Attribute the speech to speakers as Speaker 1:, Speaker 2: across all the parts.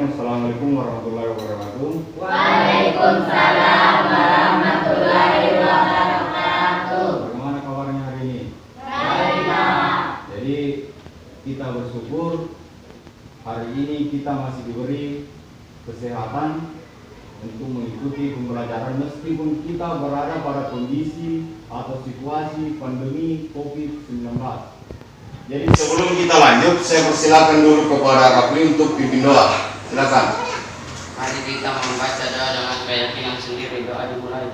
Speaker 1: Bismillahirrahmanirrahim. Assalamualaikum warahmatullahi wabarakatuh.
Speaker 2: Waalaikumsalam warahmatullahi wabarakatuh.
Speaker 1: Bagaimana kabarnya hari ini?
Speaker 2: Baiklah.
Speaker 1: Jadi kita bersyukur hari ini kita masih diberi kesehatan untuk mengikuti pembelajaran meskipun kita berada pada kondisi atau situasi pandemi COVID-19. Jadi sebelum kita lanjut, saya persilakan dulu kepada Rafli untuk pimpin doa. Silakan.
Speaker 3: Mari kita membaca doa dengan keyakinan sendiri. Doa dimulai.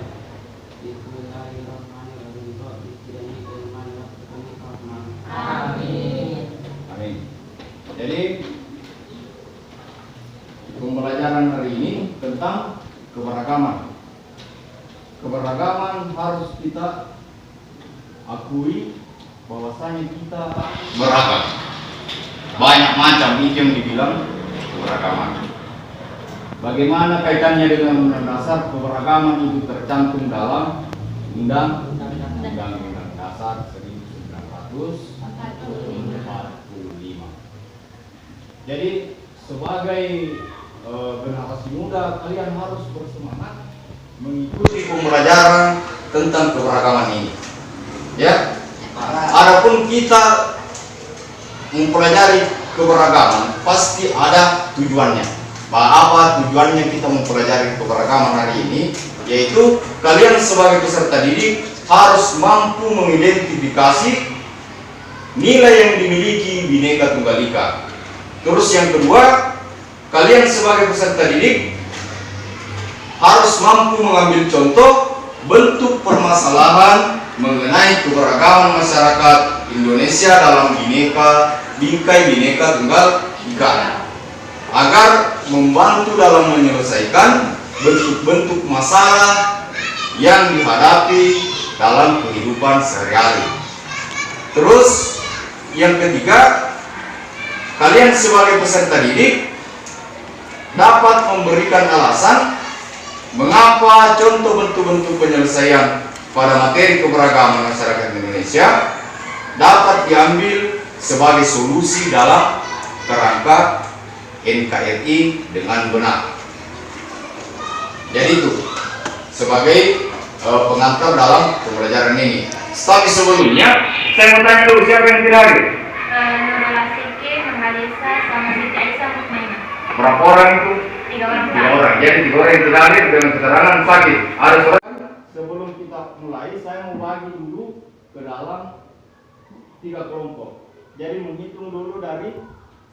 Speaker 2: Amin.
Speaker 1: Amin. Jadi pembelajaran hari ini tentang keberagaman. Keberagaman harus kita akui bahwasanya kita beragam. Banyak macam itu yang dibilang keberagaman. Bagaimana kaitannya dengan dasar keberagaman itu tercantum dalam Undang-Undang Dasar 1945. Jadi sebagai generasi muda, kalian harus bersemangat mengikuti pembelajaran tentang keberagaman ini. Ya. Adapun kita mempelajari keberagaman, pasti ada tujuannya. Apa tujuannya kita mempelajari keberagaman hari ini? Yaitu kalian sebagai peserta didik harus mampu mengidentifikasi nilai yang dimiliki Bhinneka Tunggal Ika. Terus yang kedua, kalian sebagai peserta didik harus mampu mengambil contoh bentuk permasalahan mengenai keberagaman masyarakat Indonesia dalam bingkai Bhinneka Tunggal Ika, agar membantu dalam menyelesaikan bentuk-bentuk masalah yang dihadapi dalam kehidupan sehari-hari. Terus yang ketiga, kalian sebagai peserta didik dapat memberikan alasan mengapa contoh bentuk-bentuk penyelesaian pada materi keberagaman masyarakat Indonesia dapat diambil sebagai solusi dalam kerangka NKRI dengan benar. Jadi itu sebagai pengantar dalam pembelajaran ini. Tapi sebelumnya saya mau tanya dulu, siapa yang tidak hadir?
Speaker 2: Nurul Asiki, Mahalisa, sama Siti Aisyah Mukmainah.
Speaker 1: Berapa orang itu?
Speaker 2: 3 orang.
Speaker 1: 3 orang. Jadi 3 orang yang tidak hadir dengan keterangan sakit. Ada surat. Sebelum kita mulai, saya mau bagi dulu ke dalam 3 kelompok. Jadi menghitung dulu dari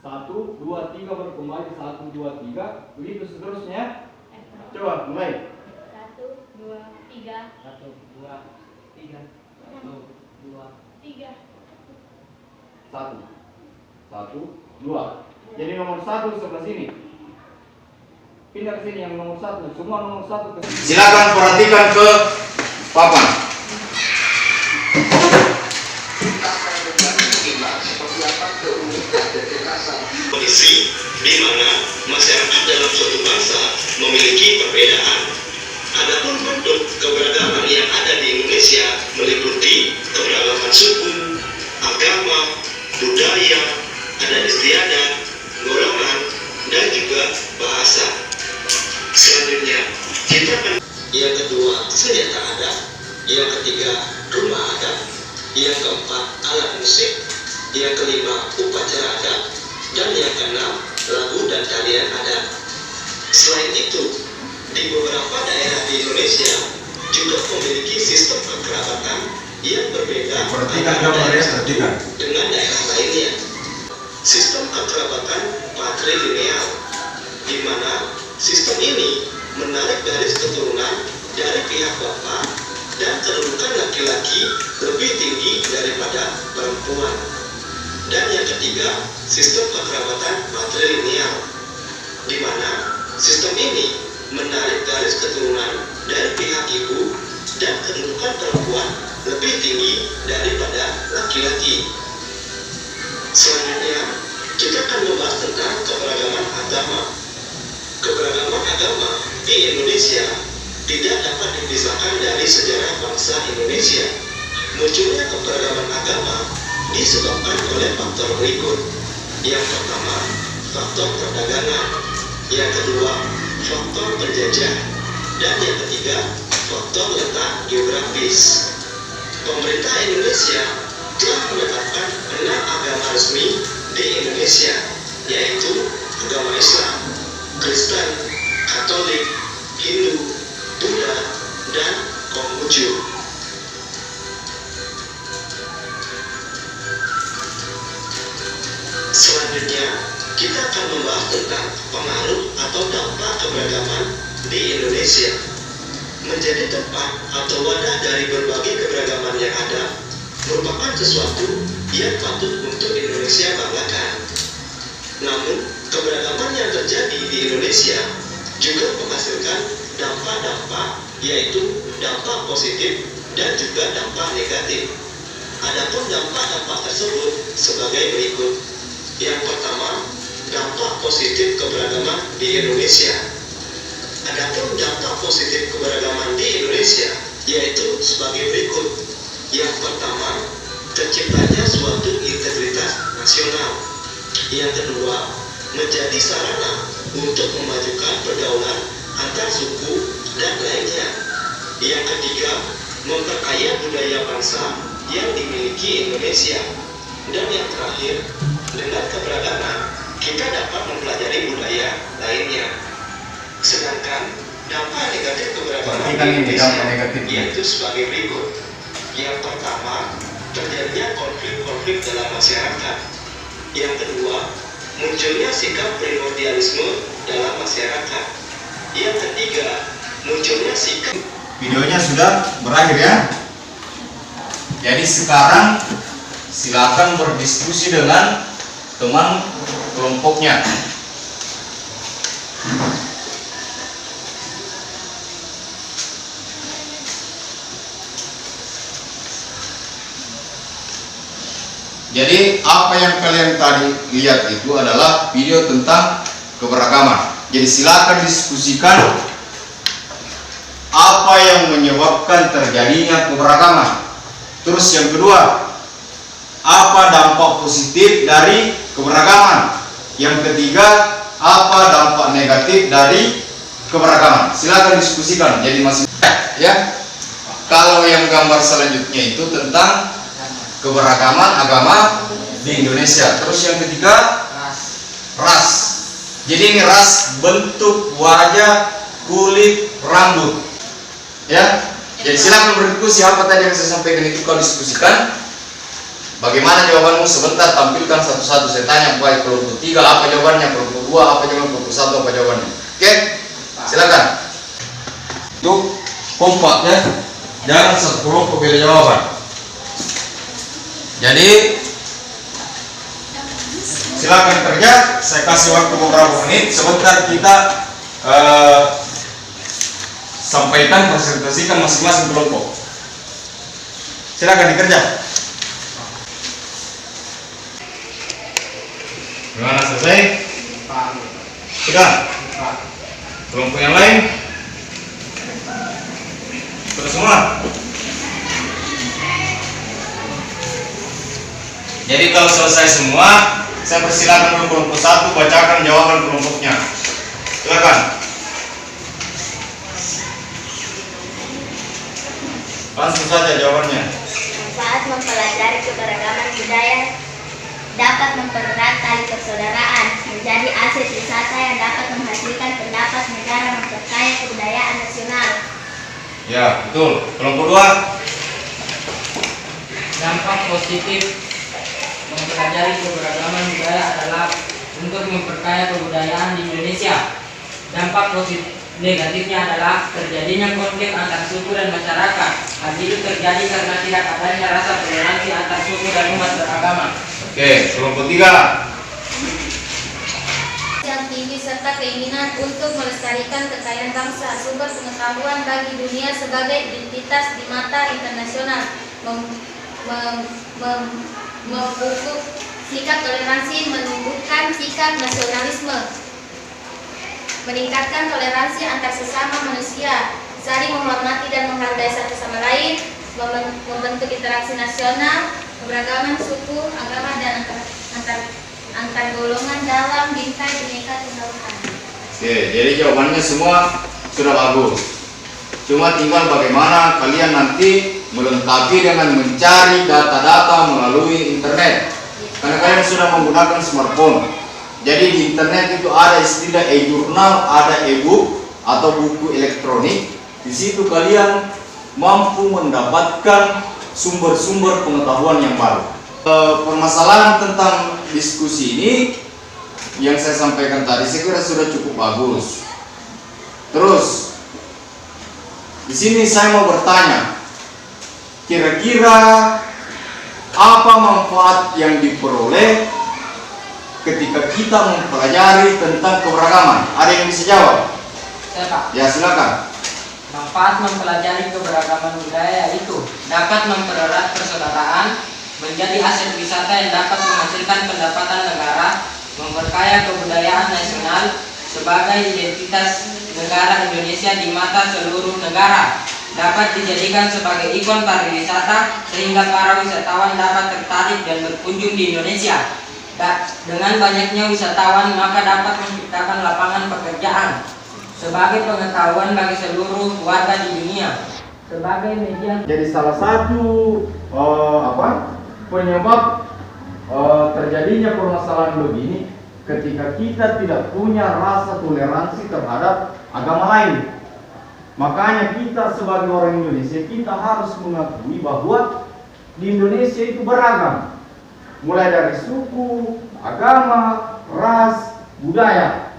Speaker 1: 1, 2, 3 baru kembali 1, 2, 3. Begitu seterusnya. Coba mulai.
Speaker 2: 1, 2, 3.
Speaker 3: 1, 2, 3. 1, 2,
Speaker 2: 3.
Speaker 1: 1, 2. Jadi nomor 1 sebelah sini. Pindah ke sini yang nomor 1. Semua nomor 1 ke sini. Silakan perhatikan ke papan.
Speaker 4: Kondisi di mana masyarakat dalam suatu bangsa memiliki perbedaan. Adapun bentuk keberagaman yang ada di Indonesia meliputi keberagaman suku, agama, budaya, adat istiadat, golongan, dan juga bahasa. Selanjutnya, kita akan yang kedua, senjata ada. Yang ketiga, rumah adat. Yang keempat, alat musik. Yang kelima, upacara adat. Dan yang keenam, lagu dan tarian adat. Selain itu, di beberapa daerah di Indonesia juga memiliki sistem kekerabatan yang berbeda antara daerah dengan daerah lainnya. Sistem kekerabatan patrilineal, di mana sistem ini menarik garis keturunan dari pihak bapak dan kedudukan laki-laki lebih tinggi daripada perempuan. Dan yang ketiga, sistem kekerabatan matrilineal, di mana sistem ini menarik garis keturunan dari pihak ibu dan kedudukan perempuan lebih tinggi daripada laki-laki. Selanjutnya, kita akan membahas tentang keberagaman agama. Keberagaman agama di Indonesia tidak dapat dipisahkan dari sejarah bangsa Indonesia. Munculnya keberagaman agama disebabkan oleh faktor berikut. Yang pertama, faktor perdagangan. Yang kedua, faktor penjajah. Dan yang ketiga, faktor letak geografis. Pemerintah Indonesia telah menetapkan 6 agama resmi di Indonesia, yaitu agama Islam, Kristen, Katolik, Hindu, Buddha, dan Konghucu. Selanjutnya, kita akan membahas tentang pengaruh atau dampak keberagaman di Indonesia. Menjadi tempat atau wadah dari berbagai keberagaman yang ada merupakan sesuatu yang patut untuk Indonesia banggakan. Namun, keberagaman yang terjadi di Indonesia juga menghasilkan dampak-dampak, yaitu dampak positif dan juga dampak negatif. Adapun dampak-dampak tersebut sebagai berikut. Yang pertama, dampak positif keberagaman di Indonesia. Adapun dampak positif keberagaman di Indonesia yaitu sebagai berikut. Yang pertama, terciptanya suatu integritas nasional. Yang kedua, menjadi sarana untuk memajukan pergaulan antar suku dan lainnya. Yang ketiga, memperkaya budaya bangsa yang dimiliki Indonesia. Dan yang terakhir, dengan keberagaman kita dapat mempelajari budaya lainnya. Sedangkan dampak negatif keberagaman di Indonesia yaitu sebagai berikut. Yang pertama, terjadinya konflik-konflik dalam masyarakat. Yang kedua, munculnya sikap primordialisme dalam masyarakat. Yang ketiga, munculnya sikap.
Speaker 1: Videonya sudah berakhir ya. Jadi sekarang silakan berdiskusi dengan teman kelompoknya. Jadi apa yang kalian tadi lihat itu adalah video tentang keberagaman. Jadi silakan diskusikan apa yang menyebabkan terjadinya keberagaman. Terus yang kedua, apa dampak positif dari keberagaman. Yang ketiga, apa dampak negatif dari keberagaman. Silakan diskusikan. Jadi masih ya. Kalau yang gambar selanjutnya itu tentang keberagaman agama di Indonesia. Terus yang ketiga, ras. Jadi ini ras, bentuk, wajah, kulit, rambut. Ya. Jadi silakan berdiskusi apa tadi yang saya sampaikan itu kau diskusikan. Bagaimana jawabanmu? Sebentar tampilkan satu-satu. Saya tanya baik kelompok 3 apa jawabannya, kelompok 2 apa jawabannya, kelompok 1 apa jawabannya. Oke? Silakan. Itu kompak ya. Jangan satu kelompok beda jawaban. Jadi silakan kerja. Saya kasih waktu beberapa menit. Sebentar kita sampaikan, presentasikan masing-masing kelompok. Silakan dikerja. Gimana, selesai? Sudah? Kelompok yang lain? Sudah semua? Jadi kalau selesai semua, saya persilakan kelompok 1 bacakan jawaban kelompoknya. Silakan. Langsung saja jawabannya.
Speaker 2: Manfaat mempelajari keberagaman budaya dapat mempererat tali persaudaraan, menjadi aset wisata yang dapat menghasilkan pendapat negara memperkaya kebudayaan nasional.
Speaker 1: Ya, betul. Kelompok 2.
Speaker 5: Dampak positif mempelajari keberagaman budaya adalah untuk memperkaya kebudayaan di Indonesia. Dampak positif negatifnya adalah terjadinya konflik antar suku dan masyarakat. Hal itu terjadi karena tidak adanya rasa toleransi antar suku dan umat beragama.
Speaker 1: Oke, kelompok 3.
Speaker 2: Yang tinggi serta keinginan untuk melestarikan kekayaan bangsa, sumber pengetahuan bagi dunia sebagai identitas di mata internasional, memupuk sikap toleransi, menumbuhkan sikap nasionalisme, meningkatkan toleransi antar sesama manusia, saling menghormati dan menghargai satu sama lain, membentuk interaksi nasional, keberagaman suku, agama dan antar golongan dalam bingkai Bhinneka Tunggal Ika.
Speaker 1: Oke, jadi jawabannya semua sudah bagus. Cuma tinggal bagaimana kalian nanti melengkapi dengan mencari data-data melalui internet. Karena kalian sudah menggunakan smartphone. Jadi di internet itu ada istilah e-jurnal, ada e-book atau buku elektronik. Di situ kalian mampu mendapatkan sumber-sumber pengetahuan yang baru. Permasalahan tentang diskusi ini yang saya sampaikan tadi saya kira sudah cukup bagus. Terus di sini saya mau bertanya, kira-kira apa manfaat yang diperoleh ketika kita mempelajari tentang keberagaman? Ada yang bisa jawab?
Speaker 5: Saya, Pak.
Speaker 1: Ya, silakan.
Speaker 5: Manfaat mempelajari keberagaman budaya itu dapat mempererat persaudaraan, menjadi aset wisata yang dapat menghasilkan pendapatan negara, memperkaya kebudayaan nasional sebagai identitas negara Indonesia di mata seluruh negara, dapat dijadikan sebagai ikon pariwisata sehingga para wisatawan dapat tertarik dan berkunjung di Indonesia. Dengan banyaknya wisatawan maka dapat menciptakan lapangan pekerjaan sebagai pengetahuan bagi seluruh warga di dunia, sebagai media.
Speaker 1: Jadi salah satu penyebab terjadinya permasalahan begini ketika kita tidak punya rasa toleransi terhadap agama lain. Makanya kita sebagai orang Indonesia kita harus mengakui bahwa di Indonesia itu beragam, mulai dari suku, agama, ras, budaya.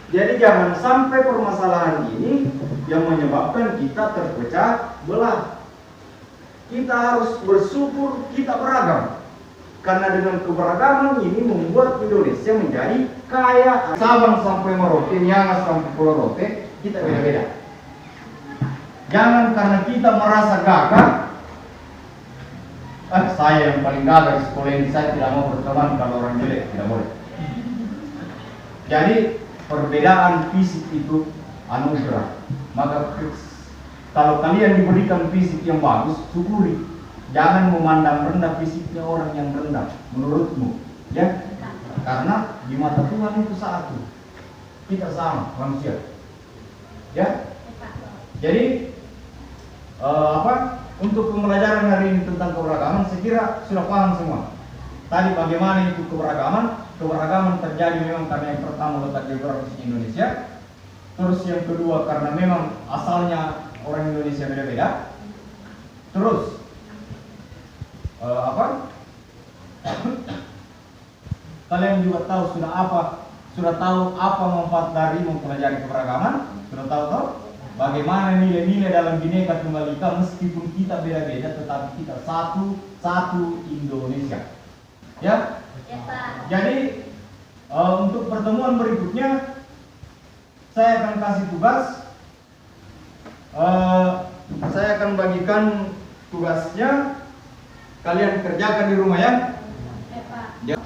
Speaker 1: Jadi jangan sampai permasalahan ini yang menyebabkan kita terpecah belah. Kita harus bersyukur kita beragam. Karena dengan keberagaman ini membuat Indonesia menjadi kaya. Sabang sampai Merauke, Miangas sampai Pulau Rote, kita beda-beda. Jangan karena kita merasa gagah, saya yang paling gagah di sekolah ini, saya tidak mau berteman kalau orang jelek, tidak boleh. Jadi perbedaan fisik itu anugerah. Maka kalau kalian diberikan fisik yang bagus, syukuri. Jangan memandang rendah fisiknya orang yang rendah menurutmu, ya? Karena di mata Tuhan itu satu, kita sama manusia, ya. Jadi untuk pembelajaran hari ini tentang keberagaman, saya kira sudah paham semua. Tadi bagaimana itu keberagaman? Keberagaman terjadi memang karena yang pertama letak geografis Indonesia, terus yang kedua karena memang asalnya orang Indonesia beda-beda, terus kalian juga tahu sudah tahu apa manfaat dari mempelajari keberagaman, sudah tahu bagaimana nilai-nilai dalam Bhinneka Tunggal Ika meskipun kita beda-beda tetapi kita satu Indonesia, ya.
Speaker 2: Ya, Pak.
Speaker 1: Jadi untuk pertemuan berikutnya saya akan kasih tugas, saya akan bagikan tugasnya. Kalian kerjakan di rumah, ya. Ya.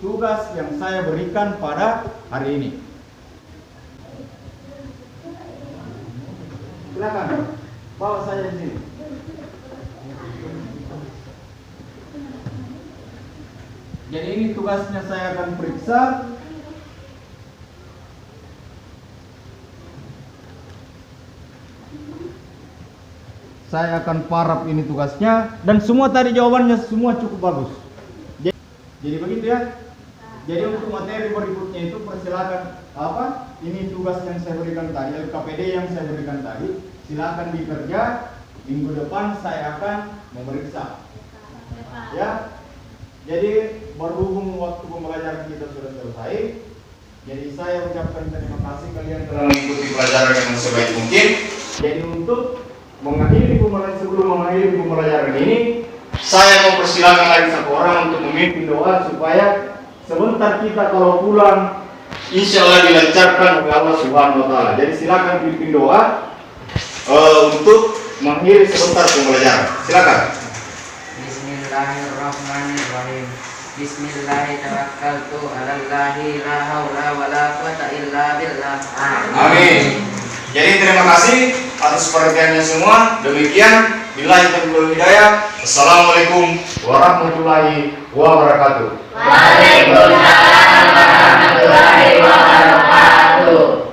Speaker 1: Tugas yang saya berikan pada hari ini. Silakan, bawa saya di sini. Jadi ini tugasnya saya akan periksa. Saya akan parap ini tugasnya dan semua tadi jawabannya semua cukup bagus. Jadi begitu, ya. Jadi untuk materi berikutnya itu persilakan ini tugas yang saya berikan tadi, LKPD yang saya berikan tadi, silakan dikerja. Minggu depan saya akan memeriksa. Ya. Jadi berhubung waktu pembelajaran kita sudah selesai, jadi saya ucapkan terima kasih kalian telah mengikuti pelajaran dengan sebaik mungkin. Jadi untuk sebelum mengakhiri pembelajaran ini, saya mau persilakan lagi satu orang untuk memimpin doa supaya sebentar kita kalau pulang insya Allah dilancarkan oleh Allah Subhanahu Wa Taala. Jadi silakan pimpin doa untuk mengakhiri sebentar pembelajaran. Silakan.
Speaker 5: Bismillahirrahmanirrahim. Bismillahirrahmanirrahim. Alallahi la haula wala quwata illa billah.
Speaker 1: Amin. Jadi terima kasih atas perhatiannya semua. Demikian, billahi taufiq hidayah. Assalamualaikum warahmatullahi wabarakatuh.
Speaker 2: Waalaikumsalam warahmatullahi wabarakatuh.